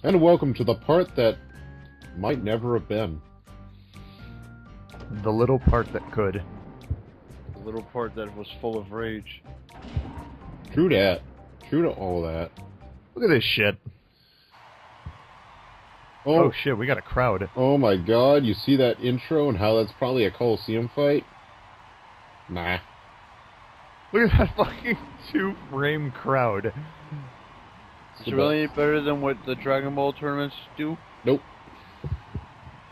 And welcome to the part that might never have been. The little part that could. The little part that was full of rage. True that. True to all that. Look at this shit. Oh shit, we got a crowd. Oh my god, you see that intro and how that's probably a Colosseum fight? Nah. Look at that fucking 2-frame crowd. Is it really any better than what the Dragon Ball tournaments do? Nope.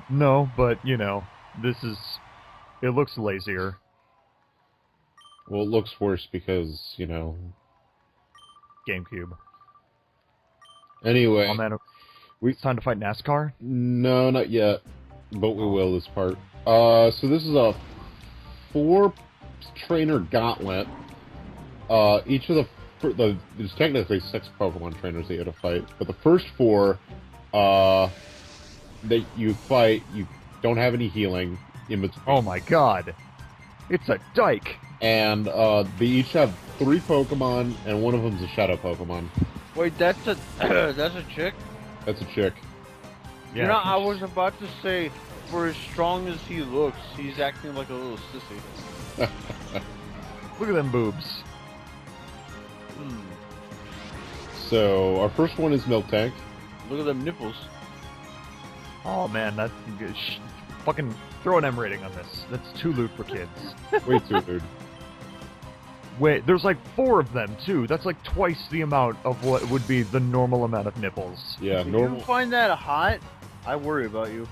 No, but, you know, this is... It looks lazier. Well, it looks worse because, you know... GameCube. Anyway... Oh man, it's time to fight NASCAR? No, not yet. But we will this part. So this is a 4-trainer gauntlet. Each of there's technically 6 Pokemon trainers that you have to fight, but the first 4 that you fight, you don't have any healing in between. Oh my god. It's a dyke! And they each have 3 Pokemon, and one of them's a Shadow Pokemon. Wait, that's a that's a chick? That's a chick. Yeah. You know, I was about to say, for as strong as he looks, he's acting like a little sissy. Look at them boobs. So, our first one is Miltank. Look at them nipples. Oh man, that's... Fucking throw an M rating on this. That's too lewd for kids. Way too rude. Wait, there's like 4 of them too. That's like twice the amount of what would be the normal amount of nipples. Yeah, If normal. you find that hot, I worry about you.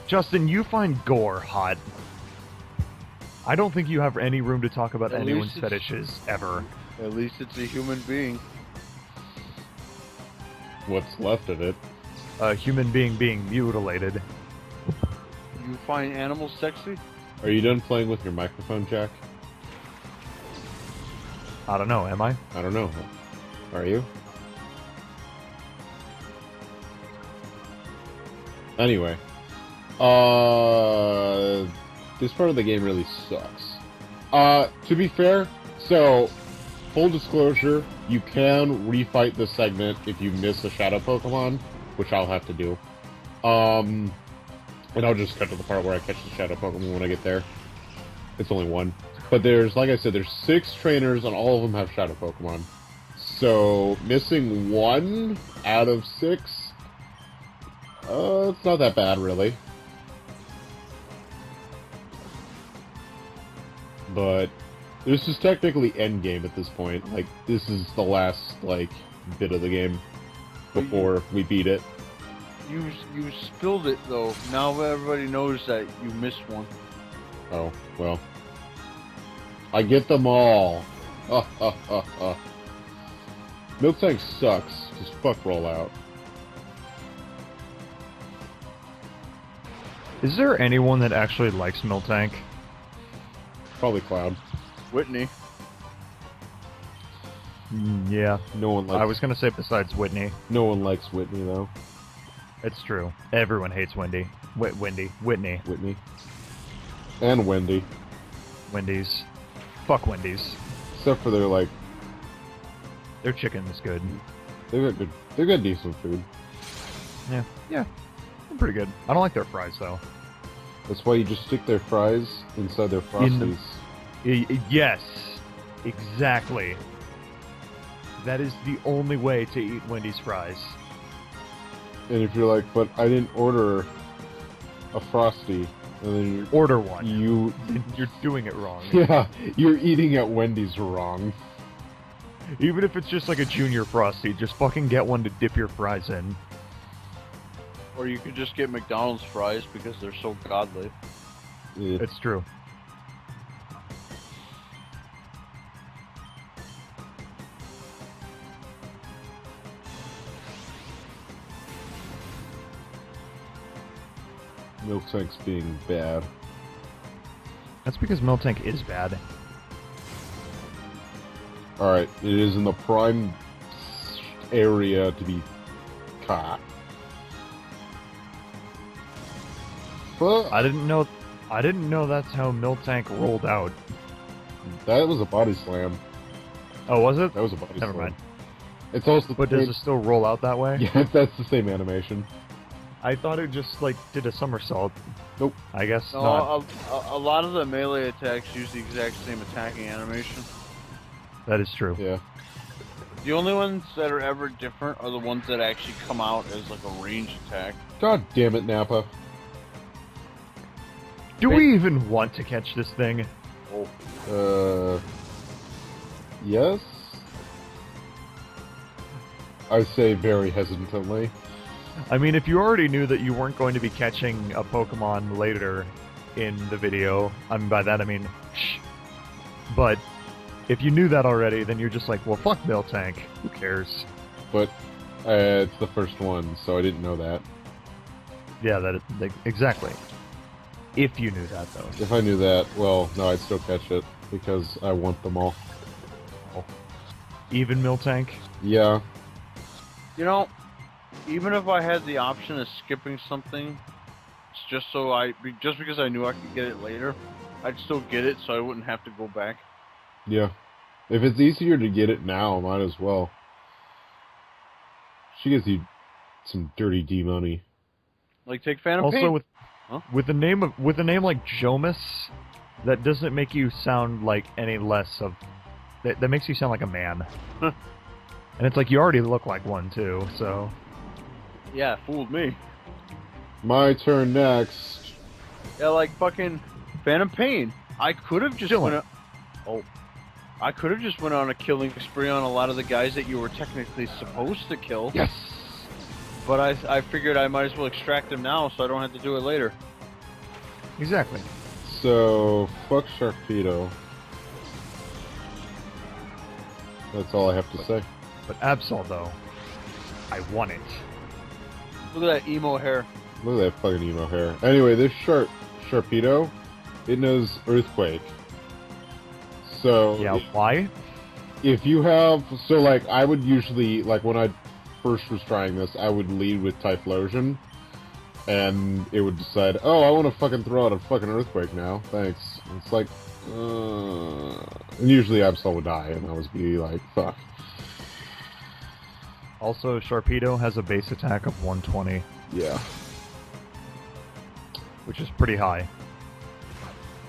Justin, you find gore hot. I don't think you have any room to talk about At anyone's least it's- fetishes ever. At least it's a human being. What's left of it. A human being mutilated. You find animals sexy? Are you done playing with your microphone, Jack? I don't know, am I? I don't know. Are you? Anyway. This part of the game really sucks. To be fair, so, full disclosure, you can refight this segment if you miss a Shadow Pokemon, which I'll have to do. And I'll just cut to the part where I catch the Shadow Pokemon when I get there. It's only one. But there's, like I said, there's 6 trainers and all of them have Shadow Pokemon. So, missing 1 out of 6, it's not that bad, really. But, this is technically endgame at this point. Like, this is the last, like, bit of the game before we beat it. You spilled it though. Now everybody knows that you missed one. Oh, well. I get them all. Miltank sucks. Just fuck rollout. Is there anyone that actually likes Miltank? Probably Cloud. Whitney. Yeah. No one likes. I was gonna say besides Whitney. No one likes Whitney though. It's true. Everyone hates Whitney. Whitney. Whitney. And Wendy. Wendy's. Fuck Wendy's. Except for Their chicken is good. they got decent food. Yeah. They're pretty good. I don't like their fries though. That's why you just stick their fries inside their Frosties. Yes. Exactly. That is the only way to eat Wendy's fries. And if you're like, but I didn't order a Frosty, and then you Order one. You're doing it wrong. yeah, you're eating at Wendy's wrong. Even if it's just like a junior Frosty, just fucking get one to dip your fries in. Or you could just get McDonald's fries because they're so godly. It's true. Miltank's being bad. That's because Miltank is bad. Alright, it is in the prime area to be caught. But I didn't know that's how Miltank rolled out. that was a body slam. Oh, was it? That was a body Never slam. mind. It's also But does it still roll out that way? Yeah, that's the same animation. I thought it just, like, did a somersault. Nope. I guess No, not. a lot of the melee attacks use the exact same attacking animation. That is true. Yeah. The only ones that are ever different are the ones that actually come out as like a range attack. God damn it, Nappa. Do we even want to catch this thing? Yes? I say very hesitantly. I mean, if you already knew that you weren't going to be catching a Pokemon later in the video, I mean, by that I mean, shh. But if you knew that already, then you're just like, well, fuck Miltank. Who cares? But it's the first one, so I didn't know that. Yeah, exactly. If you knew that, though. If I knew that, well, no, I'd still catch it, because I want them all. Even Miltank? Yeah. You know, even if I had the option of skipping something, just because I knew I could get it later, I'd still get it so I wouldn't have to go back. Yeah. If it's easier to get it now, might as well. She gives you some dirty D money. Like take Phantom Also, Pain. with a name like Jomus, that doesn't make you sound like any less of. That makes you sound like a man. And it's like you already look like one too, so. Yeah, fooled me. My turn next. Yeah, like fucking Phantom Pain. I could have just went on a killing spree on a lot of the guys that you were technically supposed to kill. Yes! But I figured I might as well extract them now so I don't have to do it later. Exactly. So, fuck Sharpedo. That's all I have to say. But Absol, though, I want it. Look at that emo hair. Look at that fucking emo hair. Anyway, this Sharpedo, it knows Earthquake. So... Yeah, why? If you have... So, like, I would usually... Like, when I first was trying this, I would lead with Typhlosion. And it would decide, oh, I want to fucking throw out a fucking Earthquake now. Thanks. And it's like... And usually Absol would die, and I was be like, fuck. Also, Sharpedo has a base attack of 120, Yeah. which is pretty high.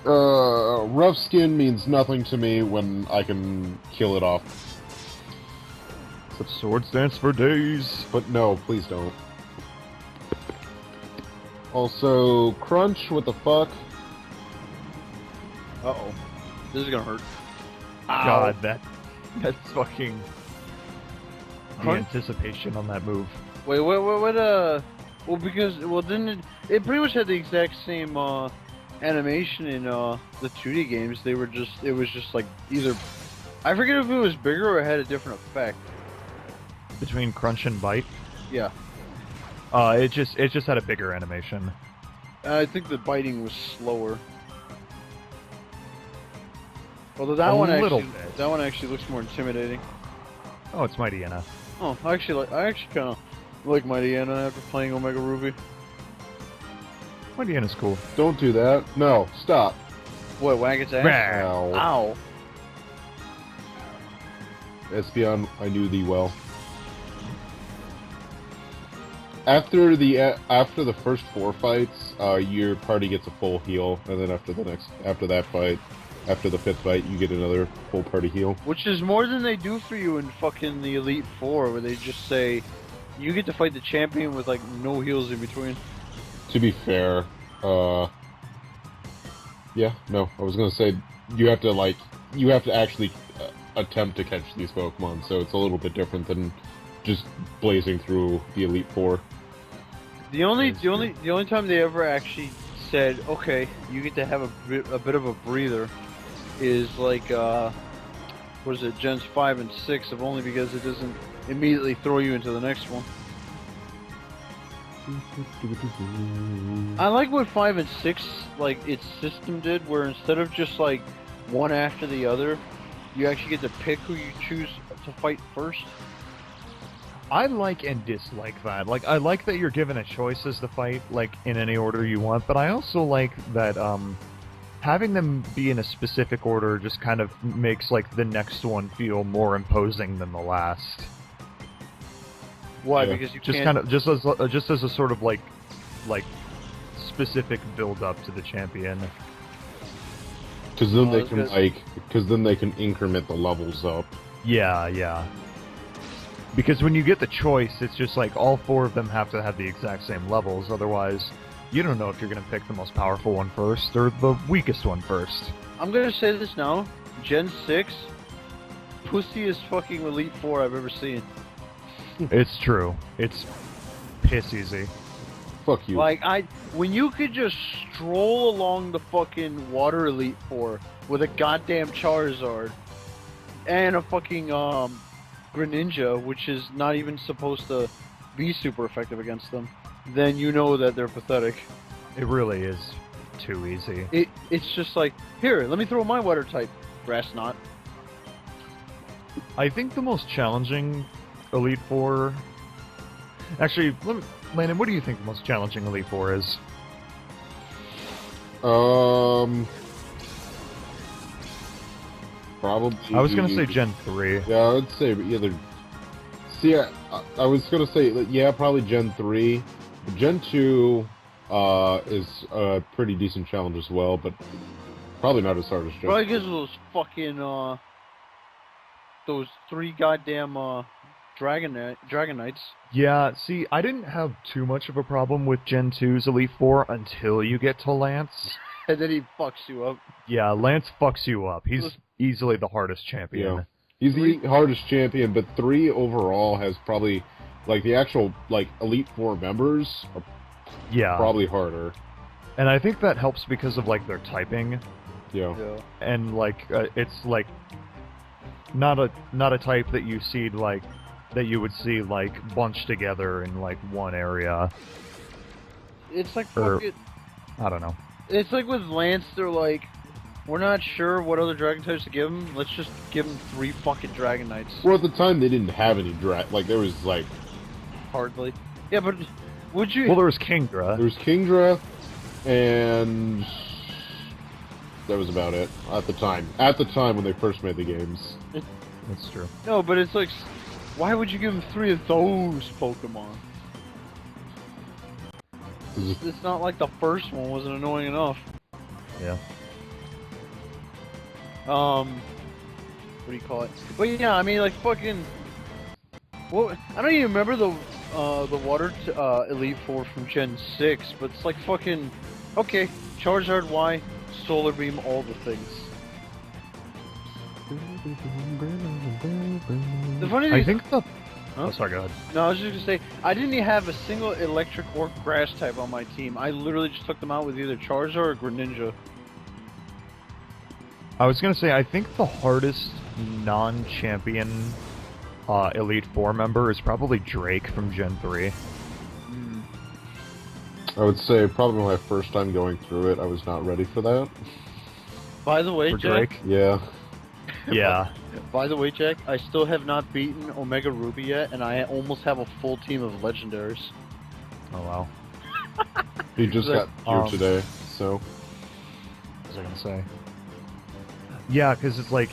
Rough Skin means nothing to me when I can kill it off. Swords dance for days. But no, please don't. Also, Crunch, what the fuck? Uh-oh. This is gonna hurt. God, that's fucking... The Crunch? anticipation on that move. Wait, what, well, because, didn't it pretty much had the exact same, animation in, the 2D games. It was just like, either, I forget if it was bigger or it had a different effect. Between Crunch and Bite? Yeah. It just had a bigger animation. I think the biting was slower. Although that A one little actually, bit. that one actually looks more intimidating. Oh, it's Mighty Anna. Oh, I actually kind of like Mighty Anna after playing Omega Ruby. Mighty Anna's cool. Don't do that. No, stop. What, wag its ass? Rah. Ow. Ow. Espeon, I knew thee well. After the first 4 fights, your party gets a full heal, and then after that fight, after the 5th fight, you get another full party heal. Which is more than they do for you in fucking the Elite Four, where they just say, you get to fight the champion with, like, no heals in between. To be fair, yeah, no, I was gonna say, you have to actually attempt to catch these Pokemon, so it's a little bit different than just blazing through the Elite Four. The only time they ever actually said, okay, you get to have a bit of a breather, is like, what is it, Gens 5 and 6, if only because it doesn't immediately throw you into the next one. I like what 5 and 6, like, its system did, where instead of just, like, one after the other, you actually get to pick who you choose to fight first. I like and dislike that. Like, I like that you're given a choice as to fight, like, in any order you want, but I also like that, having them be in a specific order just kind of makes, like, the next one feel more imposing than the last. Why? Yeah. Because you Just can't. kind of just as a sort of like specific build up to the champion. Because then Oh, they that's can good. because then they can increment the levels up. Yeah, yeah. Because when you get the choice, it's just like all 4 of them have to have the exact same levels. Otherwise, you don't know if you're gonna pick the most powerful one first or the weakest one first. I'm gonna say this now. Gen 6, pussiest fucking Elite Four I've ever seen. It's true. It's piss easy. Fuck you. Like when you could just stroll along the fucking Water Elite Four with a goddamn Charizard and a fucking Greninja, which is not even supposed to be super effective against them, then you know that they're pathetic. It really is too easy. It's just like, here, let me throw my Water type, Grass Knot. I think the most challenging Elite Four. Actually, Landon, what do you think the most challenging Elite Four is? Probably. I was gonna say Gen 3. Yeah, I would say either. See, I was gonna say yeah, probably Gen 3. Gen 2 is a pretty decent challenge as well, but probably not as hard as Gen. Probably because of those fucking those 3 goddamn Dragonites. Yeah, see, I didn't have too much of a problem with Gen 2's Elite Four until you get to Lance. And then he fucks you up. Yeah, Lance fucks you up. He's easily the hardest champion. Yeah. He's the hardest champion, but 3 overall has probably, like, the actual, like, Elite Four members are Yeah. probably harder. And I think that helps because of, like, their typing. Yeah. And, like, it's, like, not a type that you see, like, that you would see, like, bunched together in, like, one area. It's like Or- fucking... I don't know. It's like with Lance, they're like, we're not sure what other dragon types to give him. Let's just give him 3 fucking Dragonites. Well, at the time, they didn't have any like, there was, like... Hardly. Yeah, but would you... Well, there was Kingdra. There was Kingdra, and... that was about it, at the time. At the time when they first made the games. That's true. No, but it's like, why would you give him 3 of those Pokemon? It's not like the first one wasn't annoying enough. Yeah. What do you call it? But yeah, I mean, like fucking. What? I don't even remember the Water Elite Four from Gen 6, but it's like fucking. Okay, Charizard Y, Solar Beam, all the things. The funny thing I is, think the... Huh? Oh, sorry, go ahead. no, I was just gonna say, I didn't even have a single electric or grass type on my team. I literally just took them out with either Charizard or Greninja. I was gonna say, I think the hardest non-champion Elite Four member is probably Drake from Gen 3. I would say probably my first time going through it, I was not ready for that. By the way, For Jack. Drake? Yeah. Yeah. By the way, Jack, I still have not beaten Omega Ruby yet, and I almost have a full team of legendaries. Oh, wow. He just Like, got here today, so... What was I gonna say? Yeah, because it's like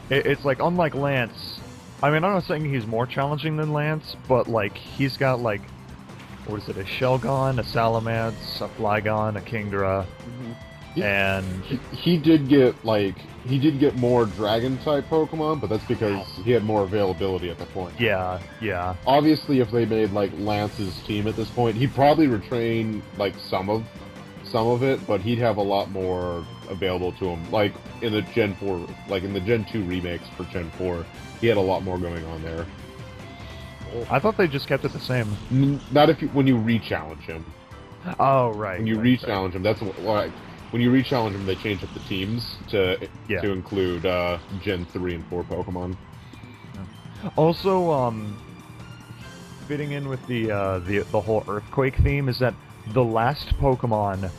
it's like unlike Lance. I mean, I'm not saying he's more challenging than Lance, but like he's got like, what is it? A Shelgon, a Salamence, a Flygon, a Kingdra, and He did get more dragon type Pokemon, but that's because he had more availability at that point. yeah. Obviously, if they made like Lance's team at this point, he'd probably retrain like some of it, but he'd have a lot more available to him. Like in the Gen 4, like in the Gen 2 remakes for Gen 4, he had a lot more going on there. I thought they just kept it the same. Not when you re-challenge him. Oh, right. When you right, re-challenge him, that's like when you re-challenge him, they change up the teams to include Gen 3 and 4 Pokemon. Also, fitting in with the whole Earthquake theme is that the last Pokemon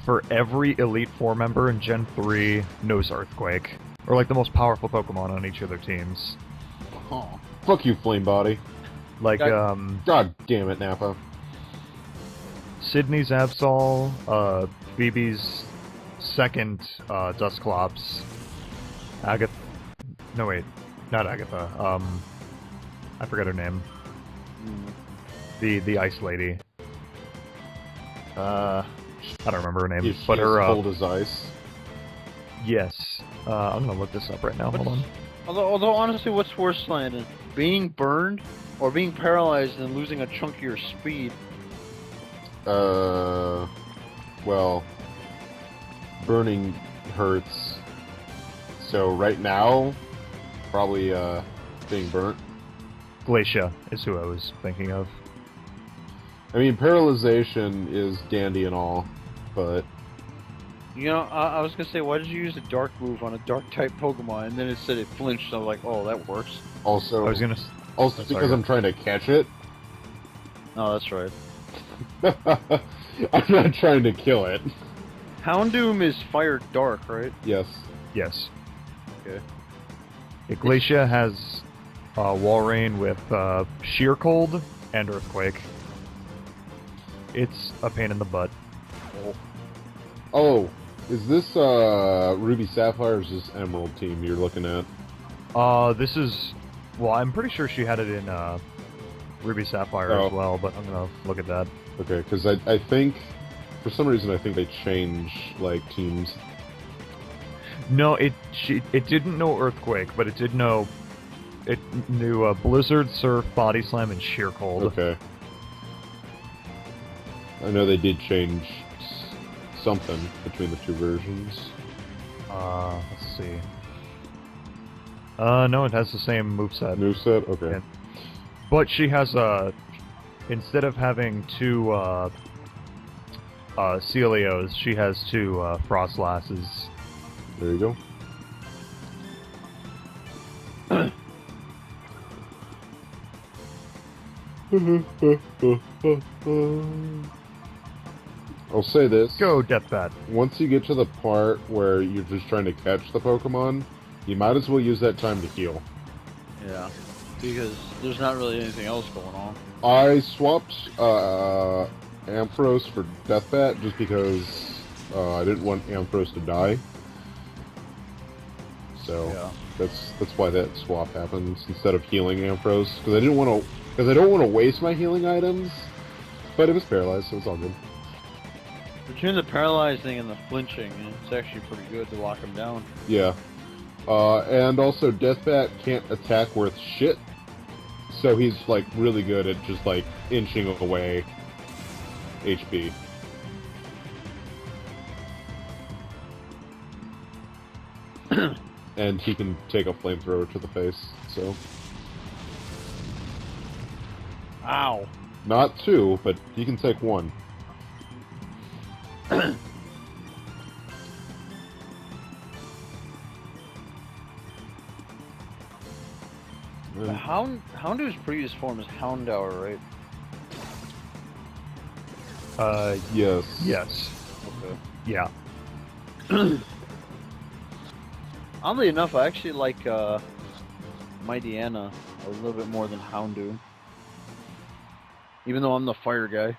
for every Elite Four member in Gen 3 knows Earthquake, or like the most powerful Pokemon on each of their teams. Oh. Fuck you, Flame Body. Like God damn it, Nappa. Sydney's Absol, Phoebe's second Dusclops, Agatha. No wait, not Agatha. I forgot her name. The ice lady. I don't remember her name, Is she but as her cold as ice? yes. I'm gonna look this up right now. Hold on. Although honestly, what's worse, Landon? Being burned or being paralyzed and losing a chunk of your speed? Well, burning hurts. So right now, probably, being burnt. Glacia is who I was thinking of. I mean, paralyzation is dandy and all, but... You know, I was gonna say, why did you use a dark move on a dark type Pokemon? And then it said it flinched. I'm like, oh, that works. Also, I was gonna. also because I'm trying to catch it. Oh, that's right. I'm not trying to kill it. Houndoom is fire dark, right? Yes. Yes. Okay. Glacia has Walrein with Sheer Cold and Earthquake. It's a pain in the butt. Oh, is this Ruby Sapphire or is this Emerald team you're looking at? This is... Well, I'm pretty sure she had it in Ruby Sapphire as well, but I'm gonna look at that. Okay, because I think, for some reason, I think they change, like, teams. No, it didn't know Earthquake, but it did know... It knew Blizzard, Surf, Body Slam, and Sheer Cold. Okay. I know they did change something between the two versions. Let's see. No, it has the same moveset. Moveset? Okay. Yeah. But she has instead of having two Celios, she has two Frostlasses. There you go. I'll say this. Go, Deathbat. Once you get to the part where you're just trying to catch the Pokemon, you might as well use that time to heal. Yeah. Because there's not really anything else going on. I swapped Ampharos for Deathbat just because I didn't want Ampharos to die. So Yeah. that's why that swap happens instead of healing Ampharos, because I don't want to waste my healing items. But it was paralyzed, so it's all good. Between the paralyzing and the flinching, it's actually pretty good to lock him down. Yeah. And also Deathbat can't attack worth shit, so he's like really good at just like inching away HP. And he can take a flamethrower to the face, so... Ow! Not two, but he can take one. The Houndoom's previous form is Houndour, right? Yes. Yes. Okay. Yeah. Oddly enough, I actually like Mightyena a little bit more than Houndoom. Even though I'm the fire guy.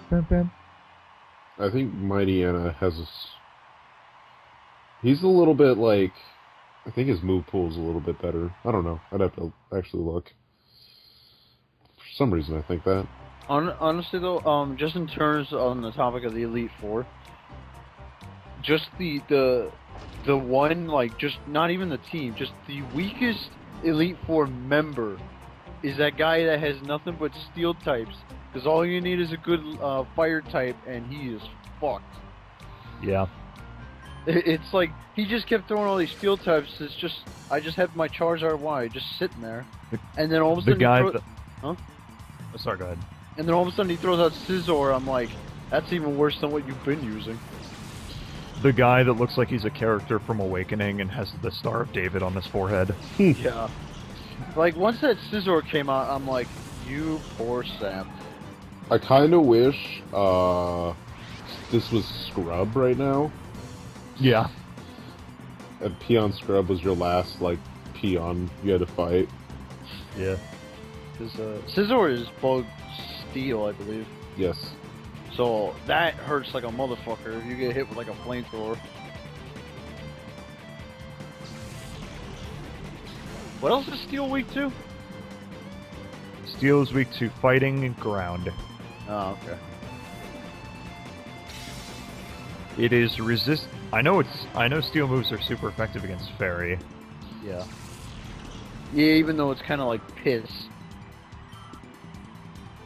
Bam, bam. I think Mightyena has a... He's a little bit like... I think his move pool is a little bit better. I don't know. I'd have to actually look. For some reason, I think that. Honestly, though, just in terms on the topic of the Elite Four, just the one, like, just not even the team, just the weakest Elite Four member is that guy that has nothing but steel types. Because all you need is a good fire type, and he is fucked. Yeah. It's like, he just kept throwing all these steel types, it's just, I just have my Charizard Y just sitting there. And then all of a sudden Oh, sorry, go ahead. And then all of a sudden he throws out Scizor, I'm like, that's even worse than what you've been using. The guy that looks like he's a character from Awakening and has the Star of David on his forehead. Yeah. Like, once that Scizor came out, I'm like, you poor sap. I kind of wish this was Scrub right now. Yeah. And Peon Scrub was your last, like, Peon you had to fight. Yeah. Because Scizor is bug steel, I believe. Yes. So that hurts like a motherfucker if you get hit with like a flamethrower. What else is steel weak to? Steel is weak to fighting and ground. Oh, okay. It is resist. I know steel moves are super effective against fairy. Yeah. Yeah, even though it's kind of like piss.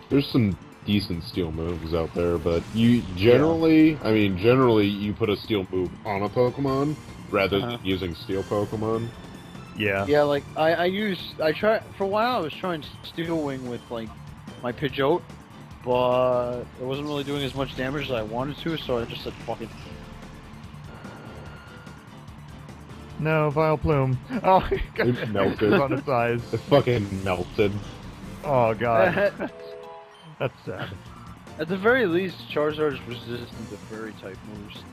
There's some decent steel moves out there, but you generally, generally you put a steel move on a Pokemon rather than using steel Pokemon. Yeah. Yeah, like I tried for a while. I was trying Steel Wing with like my Pidgeot, but it wasn't really doing as much damage as I wanted to, so I just said fuck it. No, Vileplume. Oh, It melted. on its eyes. It fucking melted. Oh god, that's sad. At the very least, Charizard is resistant to fairy type moves.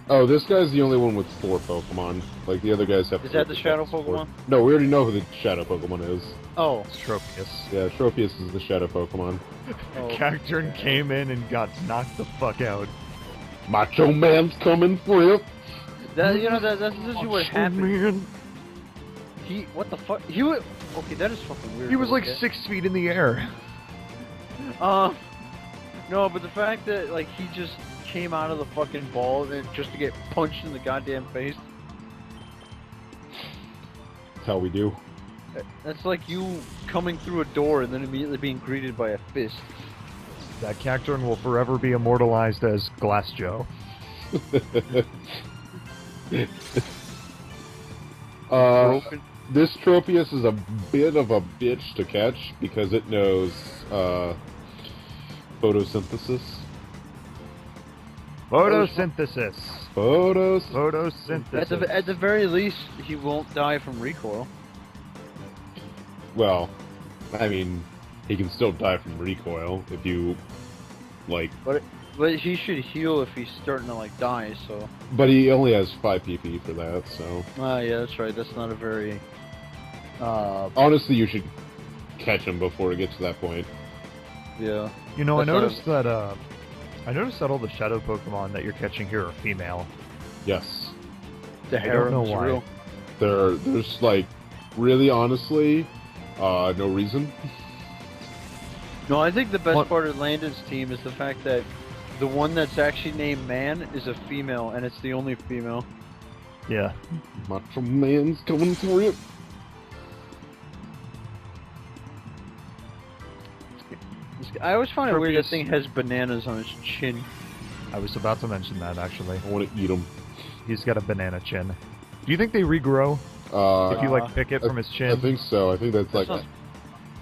Oh, this guy's the only one with 4 Pokemon. Like, the other guys have... Is that the Shadow 4. Pokemon? No, we already know who the Shadow Pokemon is. Oh. It's Tropius. Yeah, Tropius is the Shadow Pokemon. Oh. Cacturn came in and got knocked the fuck out. Macho Man's coming for you! That's essentially what happened. Man. What the fuck? He was... Okay, that is fucking weird. He was like okay. 6 feet in the air. No, but the fact that, like, he just came out of the fucking ball and just to get punched in the goddamn face. That's how we do. That's like you coming through a door and then immediately being greeted by a fist. That Cacturn will forever be immortalized as Glass Joe. Broken. This Tropius is a bit of a bitch to catch because it knows photosynthesis. Photosynthesis. Photosynthesis. At the very least, he won't die from recoil. Well, I mean, he can still die from recoil if you, like... But he should heal if he's starting to, like, die, so... But he only has 5 PP for that, so... Yeah, that's right. That's not a very... Honestly, you should catch him before it gets to that point. Yeah. You know, I noticed that all the shadow Pokemon that you're catching here are female. Yes. The I don't know harem's why. real. There's, like, really honestly, no reason. No, I think the best part of Landon's team is the fact that the one that's actually named Man is a female, and it's the only female. Yeah. Macho Man's coming for you. I always find it weird that Tropius. thing has bananas on its chin. I was about to mention that, actually. I want to eat him. He's got a banana chin. Do you think they regrow if you, like, pick it from his chin? I think so. I think that's like... Sounds-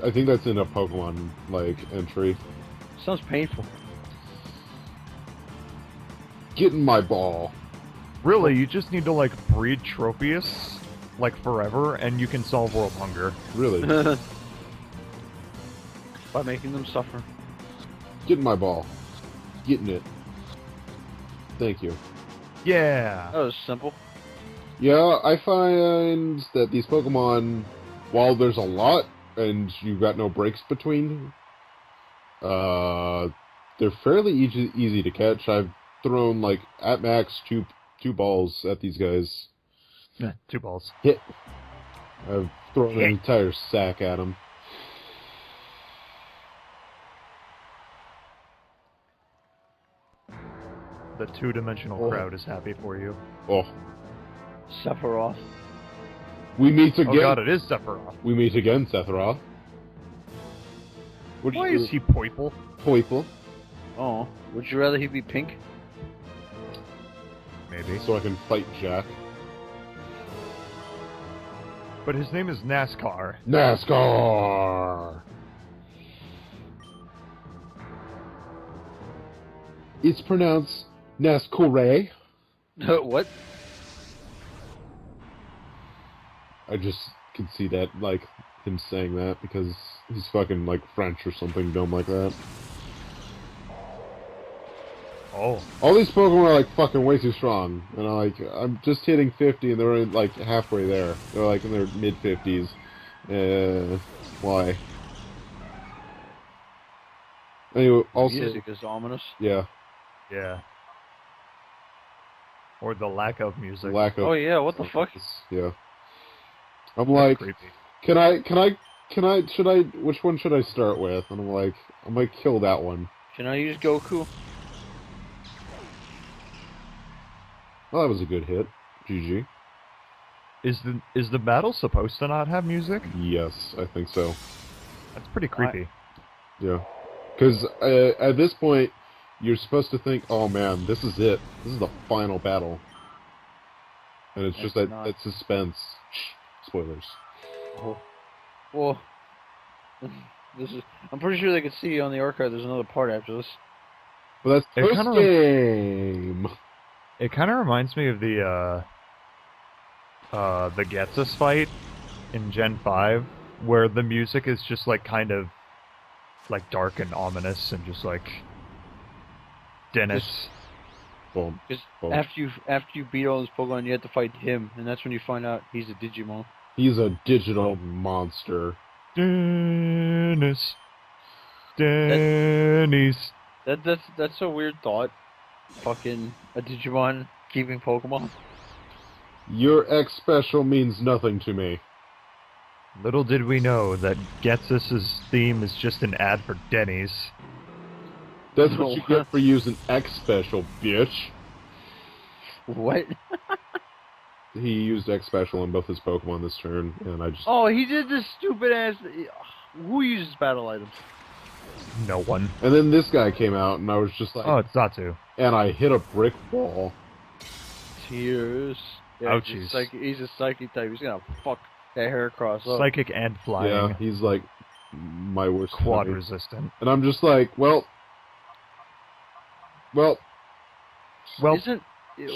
I think that's in a Pokemon, like, entry. Sounds painful. Get in my ball. Really, you just need to, like, breed Tropius, like, forever, and you can solve world hunger. Really. By making them suffer. Get in my ball. Get in it. Thank you. Yeah! That was simple. Yeah, I find that these Pokemon, while there's a lot, and you've got no breaks between, they're fairly easy to catch. I've thrown, like, at max, two balls at these guys. Yeah, 2 balls. Hit. I've thrown an entire sack at them. The 2-dimensional crowd is happy for you. Oh. Sephiroth. We meet again. Oh god, it is Sephiroth. We meet again, Sephiroth. Why is he Poiple? Poiple? Oh, would you rather he be pink? Maybe. So I can fight Jack. But his name is NASCAR. NASCAR! It's pronounced NASCAR. What? I just can see that, like, him saying that because he's fucking, like, French or something dumb like that. Oh. All these Pokemon are, like, fucking way too strong. And I'm just hitting 50 and they're, like, halfway there. They're, like, in their mid-50s. Why? Anyway, also... Music is ominous. Yeah. Yeah. Or the lack of music. Lack of... Oh yeah, what the fuck? Yeah. I'm That's like, creepy. can I which one should I start with? And I'm like, I might kill that one. Can I use Goku? Well, that was a good hit. GG. Is the battle supposed to not have music? Yes, I think so. That's pretty creepy. Yeah. Because at this point, you're supposed to think, oh man, this is it. This is the final battle. And it's just that suspense. Shh, spoilers. Oh. Well, I'm pretty sure they could see on the archive there's another part after this. But that's It post game. It kind of reminds me of the Getsus fight in Gen 5, where the music is just like kind of like dark and ominous and just like Dennis. Boom. Because Boom. after you beat all those Pokemon, you have to fight him, and that's when you find out he's a Digimon. He's a digital monster. Dennis. Dennis. That's a weird thought. Fucking a Digimon keeping Pokemon. Your X special means nothing to me. Little did we know that Getsus's theme is just an ad for Denny's. That's what you get for using X special, bitch. What? He used X special on both his Pokemon this turn, and I just... Oh, he did this stupid ass... Who uses battle items? No one. And then this guy came out, and I was just like... Oh, it's Zatu. And I hit a brick wall. Tears. Yeah, Ouchies. He's a psychic type. He's gonna fuck that hair across up. Psychic and flying. Yeah, he's like my worst Quad enemy. resistant. And I'm just like, well... Isn't...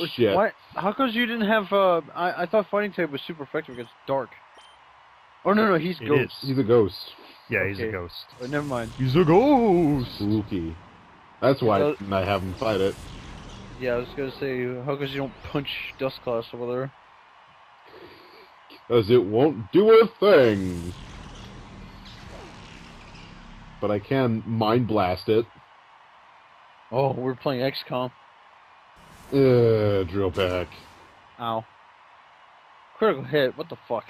shit. Why? How come you didn't have... I thought fighting type was super effective against dark. Oh, no, he's ghost. He's a ghost. Yeah, he's a ghost. Oh, never mind. He's a ghost! Spooky. That's why I have him fight it. Yeah, I was gonna say, how come you don't punch Dustclaws over there? Because it won't do a thing. But I can Mind Blast it. Oh, we're playing XCOM. Drill back. Ow. Critical hit, what the fuck?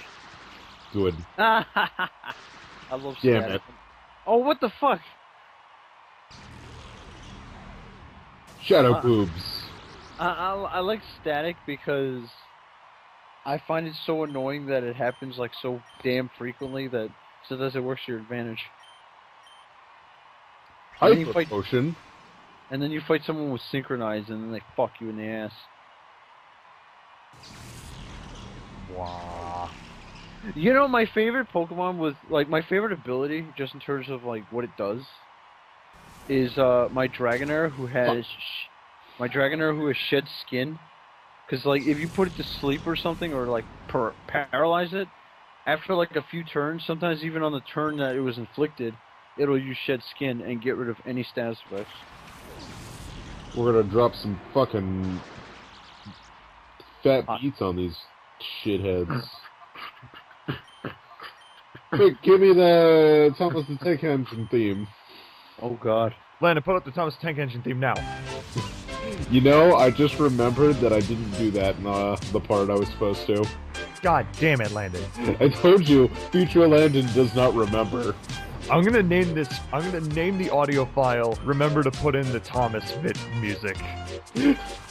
Good. I love Damn static. it. Oh, what the fuck? Shadow boobs. I like static because I find it so annoying that it happens like so damn frequently that sometimes it works to your advantage. And then you Hyper Potion. And then you fight someone with Synchronize and then they fuck you in the ass. Wow. You know, my favorite Pokemon was, like, my favorite ability, just in terms of, like, what it does, is, my Dragonair who has, shed skin. Because, like, if you put it to sleep or something, or, like, paralyze it, after, like, a few turns, sometimes even on the turn that it was inflicted, it'll use shed skin and get rid of any status effects. We're gonna drop some fucking fat beats on these shitheads. Hey, give me the Thomas the Tank Engine theme. Oh god. Landon, put up the Thomas the Tank Engine theme now. You know, I just remembered that I didn't do that in the part I was supposed to. God damn it, Landon. I told you, future Landon does not remember. I'm gonna name the audio file, remember to put in the Thomas Vit music.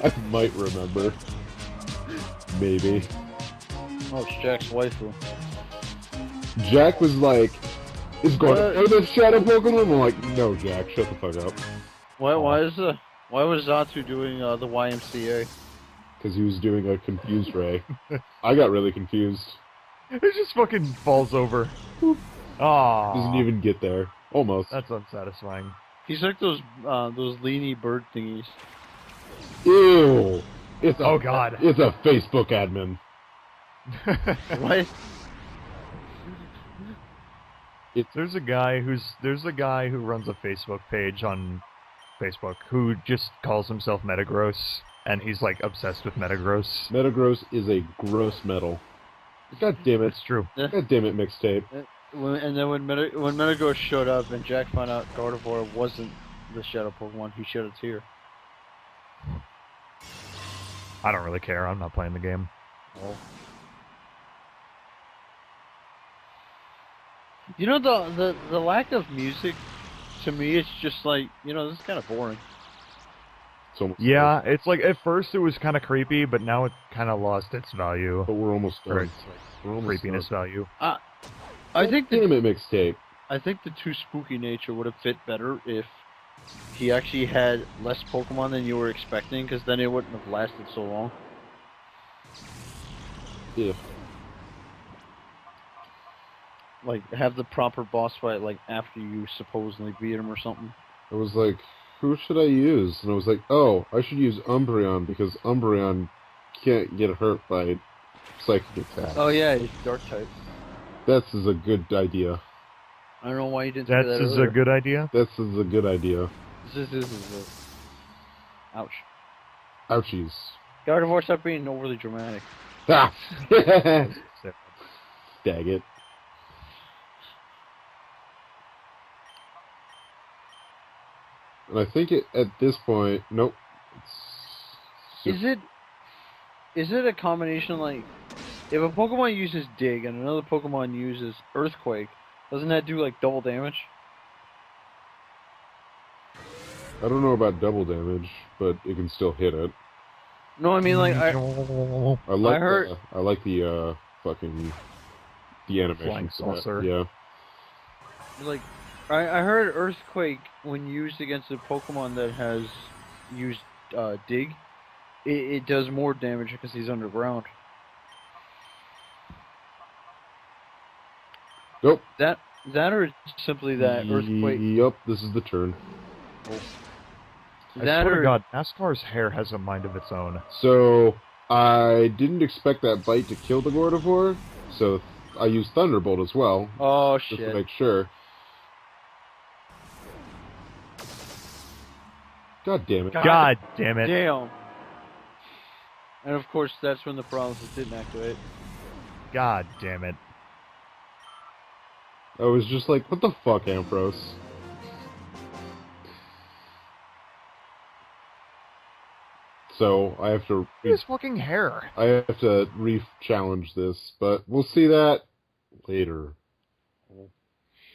I might remember. Maybe. Oh, it's Jack's waifu. Jack was like, is going to play this Shadow Pokemon? I'm like, no, Jack, shut the fuck up. Why was Zatu doing the YMCA? Because he was doing a confused Ray. I got really confused. It just fucking falls over. Aww. Doesn't even get there. Almost. That's unsatisfying. He's like those leany bird thingies. Ew. Oh god. It's a Facebook admin. What? There's a guy who runs a Facebook page on Facebook who just calls himself Metagross, and he's like obsessed with Metagross. Metagross is a gross metal. God damn it. It's true. God damn it, mixtape. And then when Metagross showed up and Jack found out Gardevoir wasn't the Shadow Pokemon, he shed a tear. I don't really care. I'm not playing the game. Oh. You know, the lack of music, to me, it's just like, you know, this is kind of boring. It's almost Yeah, it's like at first it was kind of creepy, but now it kind of lost its value. but we're almost Or done. its like, We're almost creepiness done. value. I think Damn it, mixtape. I think the too spooky nature would have fit better if he actually had less Pokemon than you were expecting, because then it wouldn't have lasted so long. Yeah. Like, have the proper boss fight, like, after you supposedly beat him or something. I was like, who should I use? And I was like, oh, I should use Umbreon because Umbreon can't get hurt by psychic attacks. Oh yeah, he's Dark type. That's is a good idea. I don't know why you didn't say That's that is earlier. a good idea. That's is a good idea. This is a... Ouch. Ouchies. Gardevoir, stop being overly dramatic. Ah! Dag it. And I think at this point, nope. Is it a combination, like, if a Pokemon uses Dig and another Pokemon uses Earthquake, doesn't that do, like, double damage? I don't know about double damage, but it can still hit it. No, I mean, like, I heard- the fucking the animation Flying for that. saucer. Yeah. like, I heard Earthquake, when used against a Pokemon that has used Dig, it does more damage because he's underground. Nope. That or simply that Earthquake. Yup, this is the turn. I That swear to or God, NASCAR's hair has a mind of its own. So I didn't expect that bite to kill the Gardevoir, so I used Thunderbolt as well, oh just to shit! make sure. God damn it. God damn it. Damn. And of course, that's when the paralysis didn't activate. God damn it. I was just like, what the fuck, Ampros? So I have to His fucking hair. re-challenge this, but we'll see that later.